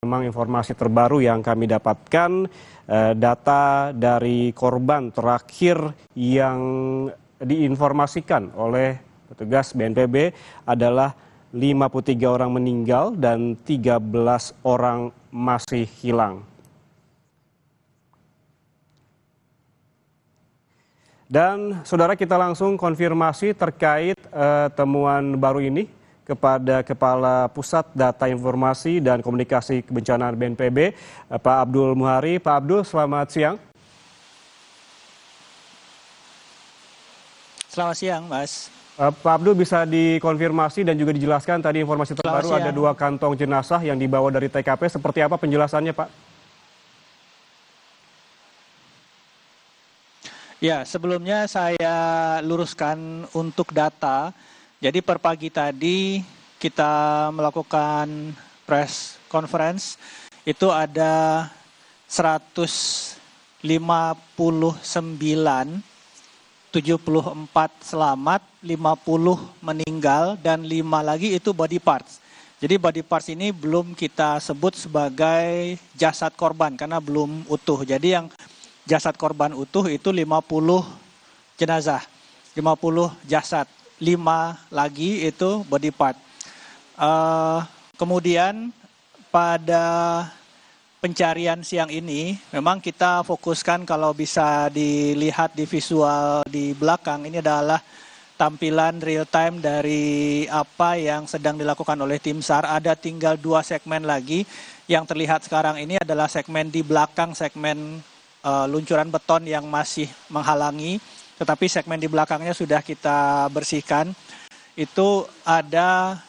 Memang informasi terbaru yang kami dapatkan, data dari korban terakhir yang diinformasikan oleh petugas BNPB adalah 53 orang meninggal dan 13 orang masih hilang. Dan saudara, kita langsung konfirmasi terkait temuan baru ini kepada Kepala Pusat Data Informasi dan Komunikasi Kebencanaan BNPB, Pak Abdul Muhari. Pak Abdul, selamat siang. Selamat siang, Mas. Pak Abdul, bisa dikonfirmasi dan juga dijelaskan tadi informasi terbaru ada 2 kantong jenazah yang dibawa dari TKP. Seperti apa penjelasannya, Pak? Ya, sebelumnya saya luruskan untuk data. Jadi per pagi tadi kita melakukan press conference, itu ada 159, 74 selamat, 50 meninggal, dan 5 lagi itu body parts. Jadi body parts ini belum kita sebut sebagai jasad korban karena belum utuh. Jadi yang jasad korban utuh itu 50 jenazah, 50 jasad. 5 lagi itu body part. Kemudian pada pencarian siang ini memang kita fokuskan, kalau bisa dilihat di visual di belakang, ini adalah tampilan real time dari apa yang sedang dilakukan oleh tim SAR. Ada tinggal 2 segmen lagi. Yang terlihat sekarang ini adalah segmen di belakang, segmen luncuran beton yang masih menghalangi. Tetapi segmen di belakangnya sudah kita bersihkan. Itu ada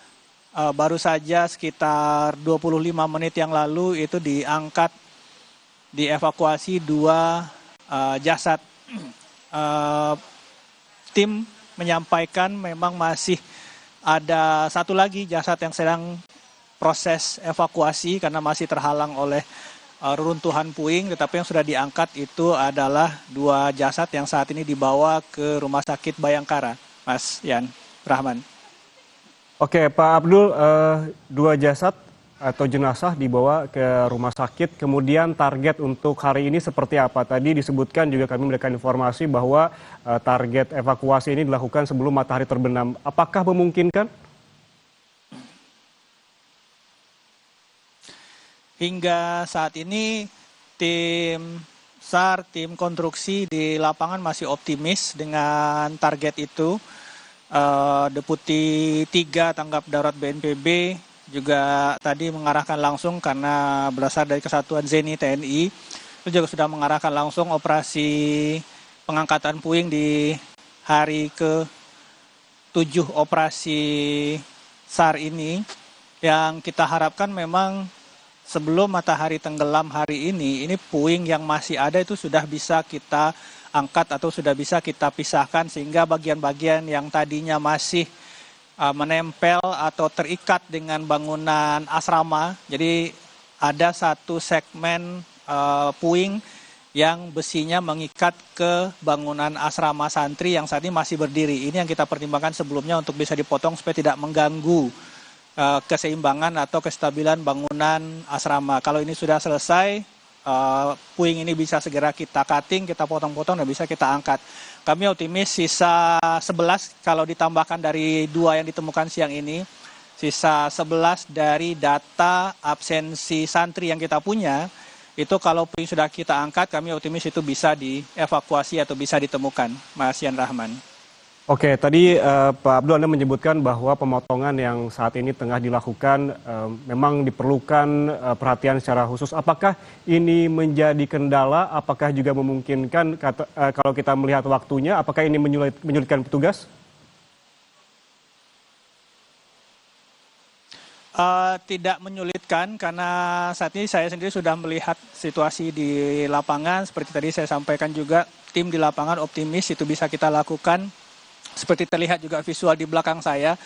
baru saja sekitar 25 menit yang lalu itu diangkat, dievakuasi 2 jasad. Tim menyampaikan memang masih ada 1 lagi jasad yang sedang proses evakuasi karena masih terhalang oleh reruntuhan puing, tetapi yang sudah diangkat itu adalah 2 jasad yang saat ini dibawa ke Rumah Sakit Bayangkara, Mas Yan Rahman. Oke, Pak Abdul, 2 jasad atau jenazah dibawa ke rumah sakit. Kemudian target untuk hari ini seperti apa? Tadi disebutkan juga kami memberikan informasi bahwa target evakuasi ini dilakukan sebelum matahari terbenam. Apakah memungkinkan? Hingga saat ini tim SAR, tim konstruksi di lapangan masih optimis dengan target itu. Deputi 3 Tanggap Darurat BNPB juga tadi mengarahkan langsung karena berasal dari Kesatuan Zeni TNI. Itu juga sudah mengarahkan langsung operasi pengangkatan puing di hari ke-7 operasi SAR ini. Yang kita harapkan memang sebelum matahari tenggelam hari ini puing yang masih ada itu sudah bisa kita angkat atau sudah bisa kita pisahkan, sehingga bagian-bagian yang tadinya masih menempel atau terikat dengan bangunan asrama. Jadi ada 1 segmen puing yang besinya mengikat ke bangunan asrama santri yang saat ini masih berdiri. Ini yang kita pertimbangkan sebelumnya untuk bisa dipotong supaya tidak mengganggu keseimbangan atau kestabilan bangunan asrama. Kalau ini sudah selesai, puing ini bisa segera kita cutting, kita potong-potong dan bisa kita angkat. Kami optimis sisa 11 kalau ditambahkan dari 2 yang ditemukan siang ini, sisa 11 dari data absensi santri yang kita punya, itu kalau puing sudah kita angkat, kami optimis itu bisa dievakuasi atau bisa ditemukan, Mas Yan Rahman. Oke, tadi Pak Abdul, Anda menyebutkan bahwa pemotongan yang saat ini tengah dilakukan memang diperlukan perhatian secara khusus. Apakah ini menjadi kendala? Apakah juga memungkinkan kalau kita melihat waktunya, apakah ini menyulitkan petugas? Tidak menyulitkan karena saat ini saya sendiri sudah melihat situasi di lapangan. Seperti tadi saya sampaikan juga, tim di lapangan optimis itu bisa kita lakukan. Seperti terlihat juga visual di belakang saya,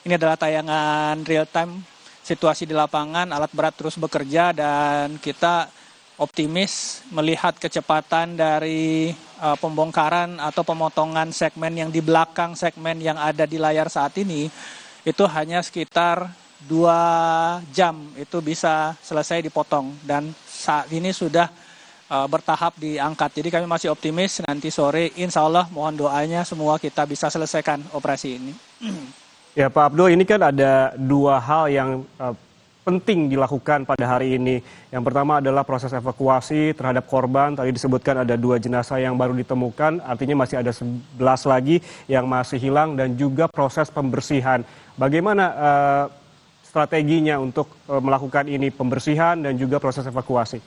ini adalah tayangan real time situasi di lapangan, alat berat terus bekerja dan kita optimis melihat kecepatan dari pembongkaran atau pemotongan segmen yang di belakang segmen yang ada di layar saat ini, itu hanya sekitar 2 jam itu bisa selesai dipotong, dan saat ini sudah bertahap diangkat. Jadi kami masih optimis nanti sore insya Allah mohon doanya semua kita bisa selesaikan operasi ini. Ya Pak Abdul, ini kan ada dua hal yang penting dilakukan pada hari ini. Yang pertama adalah proses evakuasi terhadap korban. Tadi disebutkan ada 2 jenazah yang baru ditemukan, artinya masih ada 11 lagi yang masih hilang, dan juga proses pembersihan. Bagaimana strateginya untuk melakukan ini, pembersihan dan juga proses evakuasi?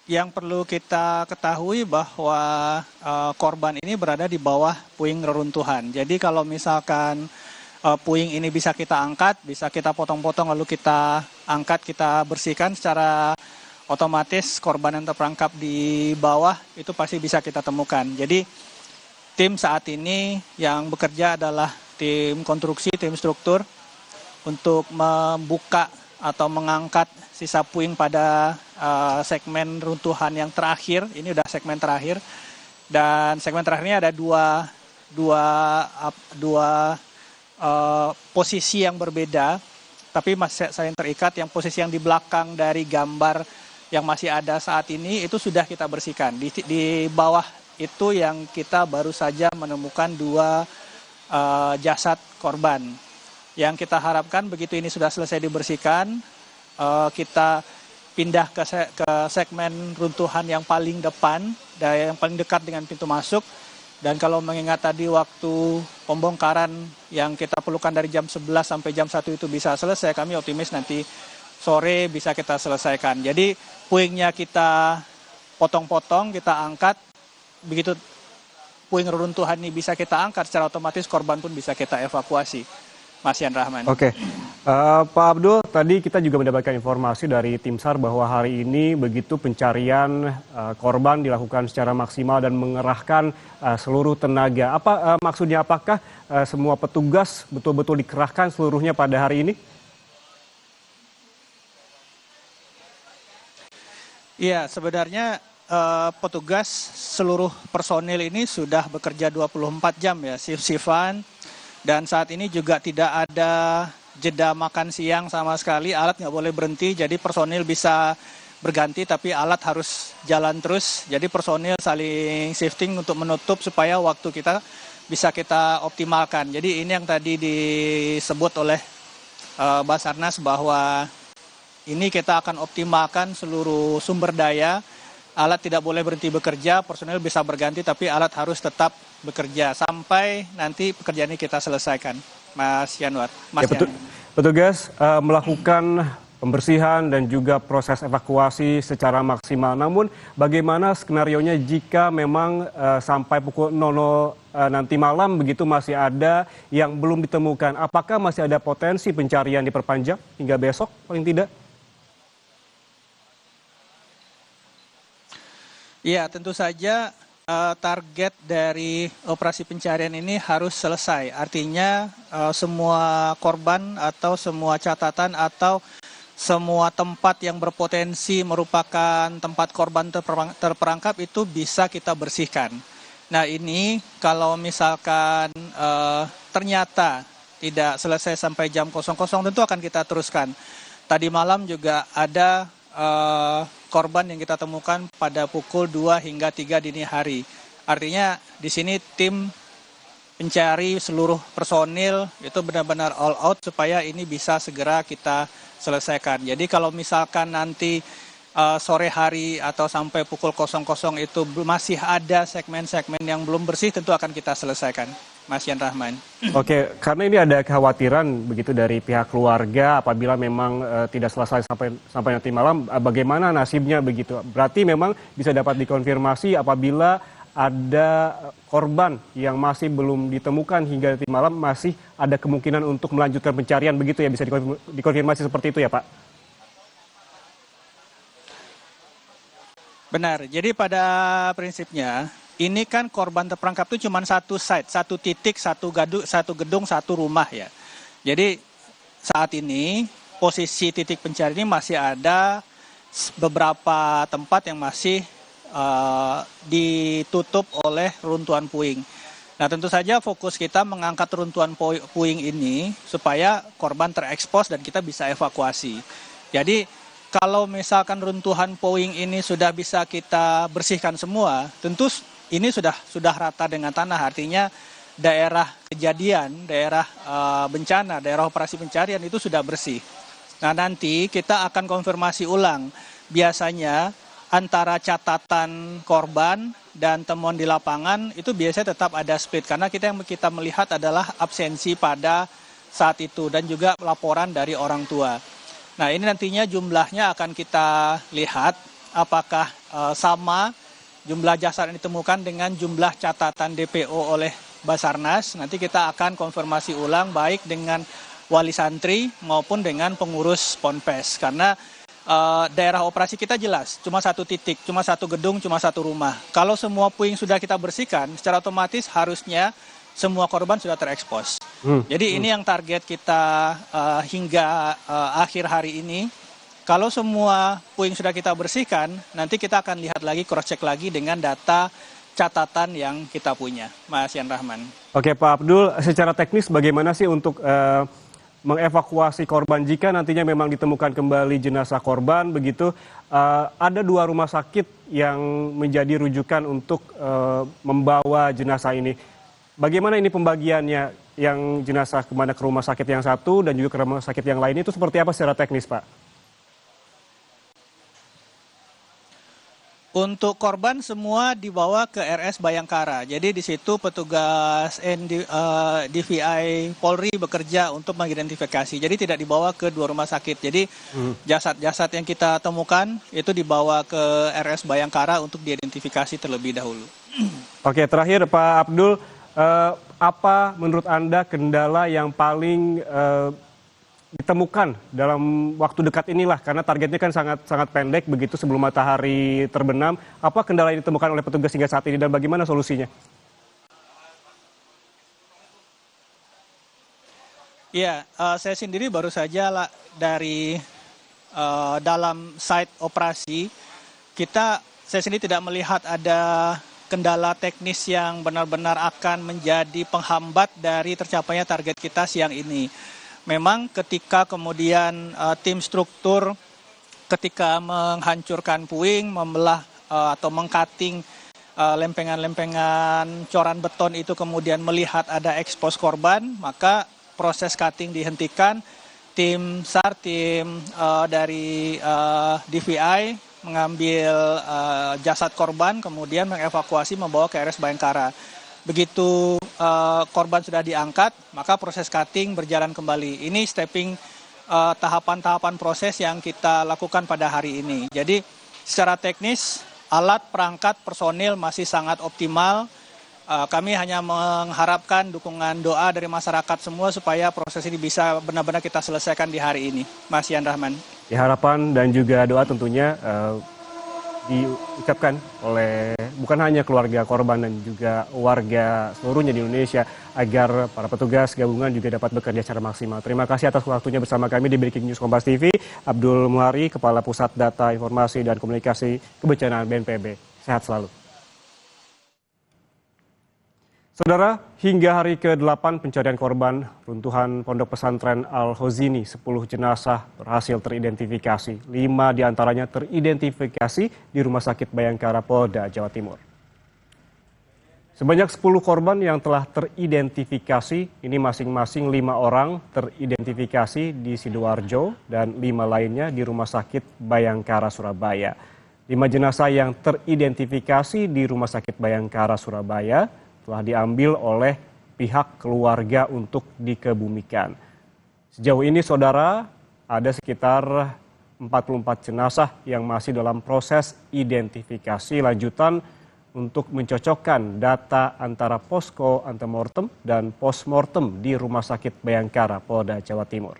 Yang perlu kita ketahui bahwa korban ini berada di bawah puing reruntuhan. Jadi kalau misalkan puing ini bisa kita angkat, bisa kita potong-potong lalu kita angkat, kita bersihkan secara otomatis korban yang terperangkap di bawah itu pasti bisa kita temukan. Jadi tim saat ini yang bekerja adalah tim konstruksi, tim struktur untuk membuka atau mengangkat sisa puing pada segmen runtuhan yang terakhir. Ini udah segmen terakhir, dan segmen terakhirnya ada dua posisi yang berbeda, tapi masih saling terikat. Yang posisi yang di belakang dari gambar yang masih ada saat ini itu sudah kita bersihkan. Di bawah itu yang kita baru saja menemukan 2 jasad korban. Yang kita harapkan begitu ini sudah selesai dibersihkan, kita pindah ke segmen runtuhan yang paling depan, dan yang paling dekat dengan pintu masuk. Dan kalau mengingat tadi waktu pembongkaran yang kita perlukan dari jam 11 sampai jam 1 itu bisa selesai, kami optimis nanti sore bisa kita selesaikan. Jadi puingnya kita potong-potong, kita angkat, begitu puing reruntuhan ini bisa kita angkat, secara otomatis korban pun bisa kita evakuasi. Mas Yan Rahman. Oke, Pak Abdul, tadi kita juga mendapatkan informasi dari tim SAR bahwa hari ini begitu pencarian korban dilakukan secara maksimal dan mengerahkan seluruh tenaga. Apa maksudnya? Apakah semua petugas betul-betul dikerahkan seluruhnya pada hari ini? Iya, sebenarnya petugas seluruh personil ini sudah bekerja 24 jam ya, shift-shiftan. Dan saat ini juga tidak ada jeda makan siang sama sekali, alat nggak boleh berhenti, jadi personil bisa berganti tapi alat harus jalan terus. Jadi personil saling shifting untuk menutup supaya waktu kita bisa kita optimalkan. Jadi ini yang tadi disebut oleh Basarnas bahwa ini kita akan optimalkan seluruh sumber daya. Alat tidak boleh berhenti bekerja, personil bisa berganti, tapi alat harus tetap bekerja sampai nanti pekerjaan ini kita selesaikan, Mas Yanwar. Petugas melakukan pembersihan dan juga proses evakuasi secara maksimal. Namun bagaimana skenarionya jika memang sampai pukul 00 nanti malam begitu masih ada yang belum ditemukan? Apakah masih ada potensi pencarian diperpanjang hingga besok paling tidak? Iya, tentu saja target dari operasi pencarian ini harus selesai. Artinya semua korban atau semua catatan atau semua tempat yang berpotensi merupakan tempat korban terperangkap itu bisa kita bersihkan. Nah ini kalau misalkan ternyata tidak selesai sampai jam 00 tentu akan kita teruskan. Tadi malam juga ada korban yang kita temukan pada pukul 2 hingga 3 dini hari. Artinya di sini tim pencari seluruh personil itu benar-benar all out supaya ini bisa segera kita selesaikan. Jadi kalau misalkan nanti sore hari atau sampai pukul 00 itu masih ada segmen-segmen yang belum bersih, tentu akan kita selesaikan, Mas Yan Rahman. Oke, karena ini ada kekhawatiran begitu dari pihak keluarga apabila memang tidak selesai sampai nanti malam, bagaimana nasibnya begitu? Berarti memang bisa dapat dikonfirmasi apabila ada korban yang masih belum ditemukan hingga nanti malam, masih ada kemungkinan untuk melanjutkan pencarian begitu ya, bisa dikonfirmasi seperti itu ya Pak? Benar, jadi pada prinsipnya ini kan korban terperangkap itu cuma satu site, satu titik, satu gedung, satu rumah ya. Jadi saat ini posisi titik pencarian ini masih ada beberapa tempat yang masih ditutup oleh runtuhan puing. Nah, tentu saja fokus kita mengangkat runtuhan puing ini supaya korban terekspos dan kita bisa evakuasi. Jadi, kalau misalkan runtuhan puing ini sudah bisa kita bersihkan semua, tentu ini sudah rata dengan tanah. Artinya daerah kejadian, daerah bencana, daerah operasi pencarian itu sudah bersih. Nah, nanti kita akan konfirmasi ulang. Biasanya antara catatan korban dan temuan di lapangan itu biasanya tetap ada split karena yang kita melihat adalah absensi pada saat itu dan juga laporan dari orang tua. Nah, ini nantinya jumlahnya akan kita lihat apakah sama jumlah jasad yang ditemukan dengan jumlah catatan DPO oleh Basarnas. Nanti kita akan konfirmasi ulang baik dengan wali santri maupun dengan pengurus Ponpes karena daerah operasi kita jelas, cuma satu titik, cuma satu gedung, cuma satu rumah. Kalau semua puing sudah kita bersihkan, secara otomatis harusnya semua korban sudah terekspos. Jadi ini yang target kita hingga akhir hari ini. Kalau semua puing sudah kita bersihkan, nanti kita akan lihat lagi, cross check lagi dengan data catatan yang kita punya, Mas Yan Rahman. Oke Pak Abdul, secara teknis bagaimana sih untuk mengevakuasi korban jika nantinya memang ditemukan kembali jenazah korban begitu? Ada 2 rumah sakit yang menjadi rujukan untuk membawa jenazah ini. Bagaimana ini pembagiannya, yang jenazah kemana, ke rumah sakit yang satu dan juga ke rumah sakit yang lain itu seperti apa secara teknis, Pak? Untuk korban semua dibawa ke RS Bayangkara. Jadi di situ petugas DVI Polri bekerja untuk mengidentifikasi. Jadi tidak dibawa ke 2 rumah sakit. Jadi jasad-jasad yang kita temukan itu dibawa ke RS Bayangkara untuk diidentifikasi terlebih dahulu. Oke, terakhir Pak Abdul, apa menurut Anda kendala yang paling ditemukan dalam waktu dekat inilah, karena targetnya kan sangat pendek begitu sebelum matahari terbenam. Apa kendala yang ditemukan oleh petugas hingga saat ini dan bagaimana solusinya? Ya, saya sendiri baru saja dari dalam site operasi, saya sendiri tidak melihat ada kendala teknis yang benar-benar akan menjadi penghambat dari tercapainya target kita siang ini. Memang ketika kemudian tim struktur ketika menghancurkan puing, membelah atau mengcutting lempengan-lempengan coran beton itu kemudian melihat ada ekspos korban, maka proses cutting dihentikan. Tim SAR, tim dari DVI mengambil jasad korban, kemudian mengevakuasi membawa ke RS Bayangkara. Begitu korban sudah diangkat, maka proses cutting berjalan kembali. Ini tahapan-tahapan proses yang kita lakukan pada hari ini. Jadi secara teknis, alat, perangkat, personil masih sangat optimal. Kami hanya mengharapkan dukungan doa dari masyarakat semua supaya proses ini bisa benar-benar kita selesaikan di hari ini. Mas Yan Rahman. Harapan dan juga doa tentunya diucapkan oleh bukan hanya keluarga korban dan juga warga seluruhnya di Indonesia agar para petugas gabungan juga dapat bekerja secara maksimal. Terima kasih atas waktunya bersama kami di Breaking News Kompas TV. Abdul Muhari, Kepala Pusat Data Informasi dan Komunikasi Kebencanaan BNPB. Sehat selalu. Saudara, hingga hari ke-8 pencarian korban runtuhan Pondok Pesantren Al-Hozini, 10 jenazah berhasil teridentifikasi. 5 diantaranya teridentifikasi di Rumah Sakit Bayangkara Polda Jawa Timur. Sebanyak 10 korban yang telah teridentifikasi, ini masing-masing 5 orang teridentifikasi di Sidoarjo dan 5 lainnya di Rumah Sakit Bayangkara Surabaya. 5 jenazah yang teridentifikasi di Rumah Sakit Bayangkara Surabaya telah diambil oleh pihak keluarga untuk dikebumikan. Sejauh ini saudara, ada sekitar 44 jenazah yang masih dalam proses identifikasi lanjutan untuk mencocokkan data antara posko antemortem dan postmortem di Rumah Sakit Bayangkara Polda Jawa Timur.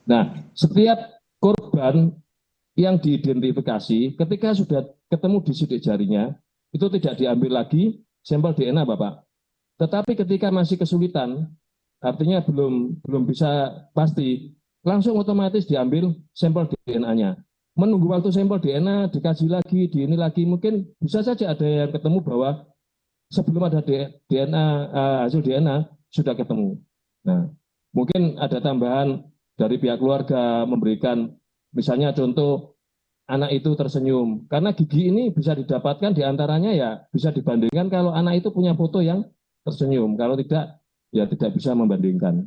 Nah, setiap korban yang diidentifikasi ketika sudah ketemu di sidik jarinya, itu tidak diambil lagi sampel DNA, Bapak. Tetapi ketika masih kesulitan, artinya belum bisa pasti, langsung otomatis diambil sampel DNA-nya. menunggu waktu sampel DNA dikaji lagi, di ini lagi, mungkin bisa saja ada yang ketemu bahwa sebelum ada DNA, hasil DNA sudah ketemu. Nah, mungkin ada tambahan dari pihak keluarga memberikan, misalnya contoh anak itu tersenyum, karena gigi ini bisa didapatkan diantaranya ya bisa dibandingkan kalau anak itu punya foto yang tersenyum, kalau tidak ya tidak bisa membandingkan.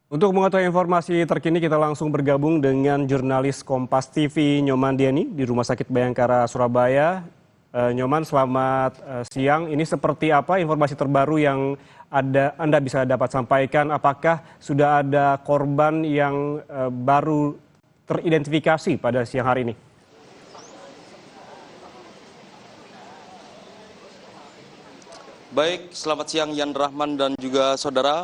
Untuk mengetahui informasi terkini kita langsung bergabung dengan jurnalis Kompas TV Nyoman Diani di Rumah Sakit Bayangkara Surabaya. Nyoman, selamat siang. Ini seperti apa informasi terbaru yang Anda bisa dapat sampaikan? Apakah sudah ada korban yang baru teridentifikasi pada siang hari ini? Baik, selamat siang Yan Rahman dan juga saudara.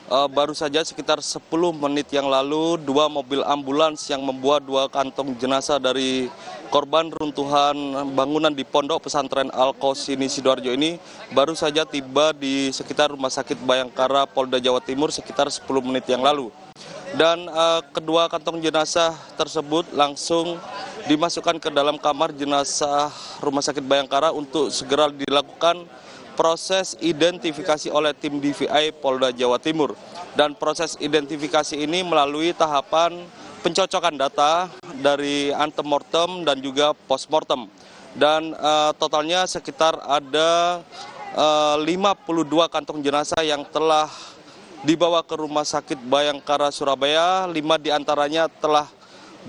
Baru saja sekitar 10 menit yang lalu, 2 mobil ambulans yang membawa 2 kantong jenazah dari korban runtuhan bangunan di Pondok Pesantren Al-Qausini Sidoarjo ini baru saja tiba di sekitar Rumah Sakit Bayangkara Polda Jawa Timur sekitar 10 menit yang lalu. Dan kedua kantong jenazah tersebut langsung dimasukkan ke dalam kamar jenazah Rumah Sakit Bayangkara untuk segera dilakukan proses identifikasi oleh tim DVI Polda Jawa Timur. Dan proses identifikasi ini melalui tahapan pencocokan data dari antemortem dan juga postmortem. Dan totalnya sekitar ada 52 kantong jenazah yang telah dibawa ke Rumah Sakit Bayangkara Surabaya. 5 diantaranya telah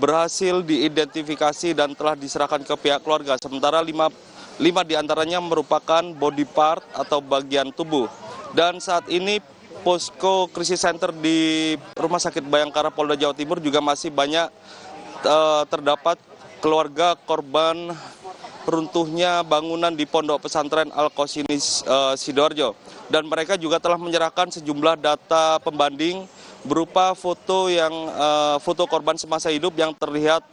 berhasil diidentifikasi dan telah diserahkan ke pihak keluarga. Sementara 5 diantaranya merupakan body part atau bagian tubuh. Dan saat ini posko krisis center di Rumah Sakit Bayangkara Polda Jawa Timur juga masih banyak terdapat keluarga korban runtuhnya bangunan di Pondok Pesantren Al-Qausini Sidoarjo. Dan mereka juga telah menyerahkan sejumlah data pembanding berupa foto korban semasa hidup yang terlihat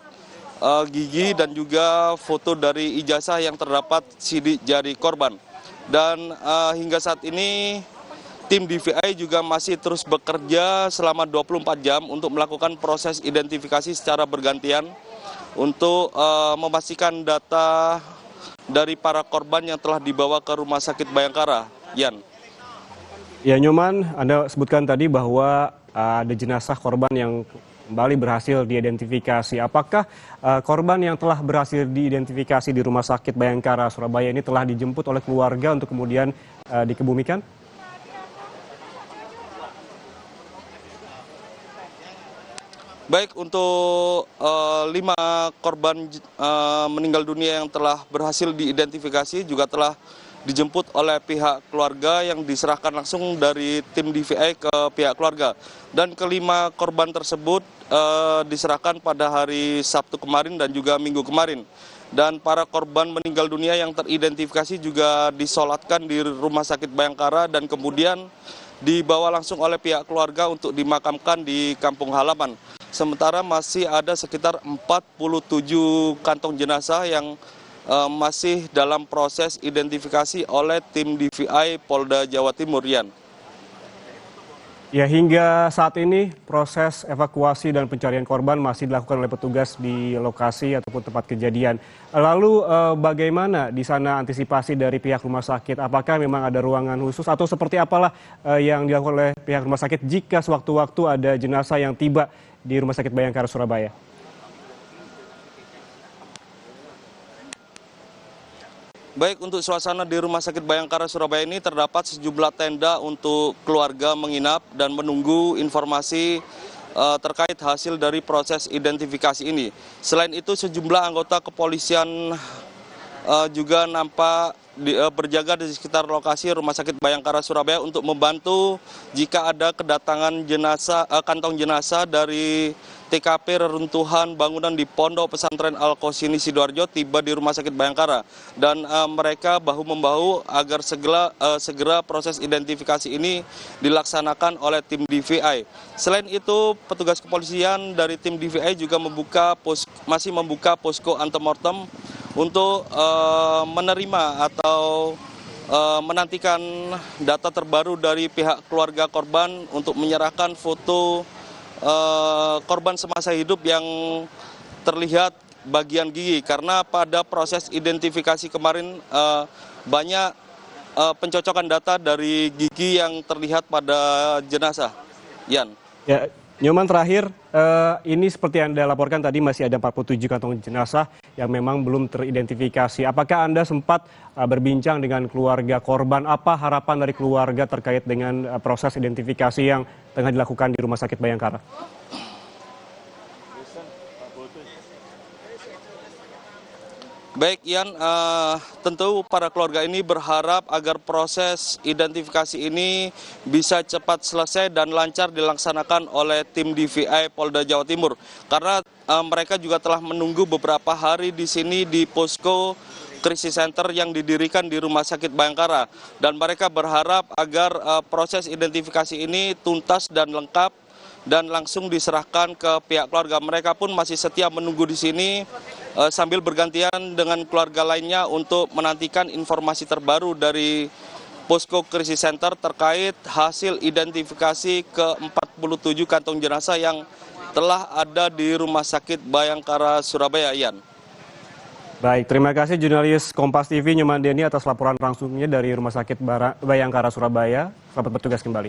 gigi dan juga foto dari ijazah yang terdapat sidik jari korban. Dan hingga saat ini tim DVI juga masih terus bekerja selama 24 jam untuk melakukan proses identifikasi secara bergantian untuk memastikan data dari para korban yang telah dibawa ke Rumah Sakit Bayangkara. Yan. Ya Nyoman, Anda sebutkan tadi bahwa ada jenazah korban yang kembali berhasil diidentifikasi. Apakah korban yang telah berhasil diidentifikasi di Rumah Sakit Bayangkara Surabaya ini telah dijemput oleh keluarga untuk kemudian dikebumikan? Baik, untuk 5 korban meninggal dunia yang telah berhasil diidentifikasi juga telah dijemput oleh pihak keluarga yang diserahkan langsung dari tim DVI ke pihak keluarga. Dan kelima korban tersebut diserahkan pada hari Sabtu kemarin dan juga Minggu kemarin. Dan para korban meninggal dunia yang teridentifikasi juga disolatkan di Rumah Sakit Bayangkara dan kemudian dibawa langsung oleh pihak keluarga untuk dimakamkan di kampung halaman. Sementara masih ada sekitar 47 kantong jenazah yang masih dalam proses identifikasi oleh tim DVI Polda Jawa Timur, Yan. Ya, hingga saat ini proses evakuasi dan pencarian korban masih dilakukan oleh petugas di lokasi ataupun tempat kejadian. Lalu bagaimana di sana antisipasi dari pihak rumah sakit? Apakah memang ada ruangan khusus atau seperti apalah yang dilakukan oleh pihak rumah sakit jika sewaktu-waktu ada jenazah yang tiba di Rumah Sakit Bayangkara Surabaya? Baik, untuk suasana di Rumah Sakit Bayangkara Surabaya ini terdapat sejumlah tenda untuk keluarga menginap dan menunggu informasi terkait hasil dari proses identifikasi ini. Selain itu, sejumlah anggota kepolisian juga nampak berjaga di sekitar lokasi Rumah Sakit Bayangkara Surabaya untuk membantu jika ada kedatangan kantong jenazah dari TKP reruntuhan bangunan di Pondok Pesantren Al-Qausini Sidoarjo tiba di Rumah Sakit Bayangkara. Dan mereka bahu-membahu agar segera proses identifikasi ini dilaksanakan oleh tim DVI. Selain itu, petugas kepolisian dari tim DVI juga masih membuka posko antemortem untuk menerima atau menantikan data terbaru dari pihak keluarga korban untuk menyerahkan foto korban semasa hidup yang terlihat bagian gigi, karena pada proses identifikasi kemarin banyak pencocokan data dari gigi yang terlihat pada jenazah. Yan. Ya, Nyoman, terakhir, ini seperti yang Anda laporkan tadi masih ada 47 kantong jenazah yang memang belum teridentifikasi. Apakah Anda sempat berbincang dengan keluarga korban? Apa harapan dari keluarga terkait dengan proses identifikasi yang tengah dilakukan di Rumah Sakit Bayangkara? Baik, Ian, tentu para keluarga ini berharap agar proses identifikasi ini bisa cepat selesai dan lancar dilaksanakan oleh tim DVI Polda Jawa Timur. Karena mereka juga telah menunggu beberapa hari di sini di posko krisis center yang didirikan di Rumah Sakit Bayangkara. Dan mereka berharap agar proses identifikasi ini tuntas dan lengkap dan langsung diserahkan ke pihak keluarga. Mereka pun masih setia menunggu di sini sambil bergantian dengan keluarga lainnya untuk menantikan informasi terbaru dari posko krisis center terkait hasil identifikasi ke-47 kantong jenazah yang telah ada di Rumah Sakit Bayangkara Surabaya, Ian. Baik, terima kasih jurnalis Kompas TV Nyoman Denny atas laporan langsungnya dari Rumah Sakit Bayangkara Surabaya. Selamat bertugas kembali.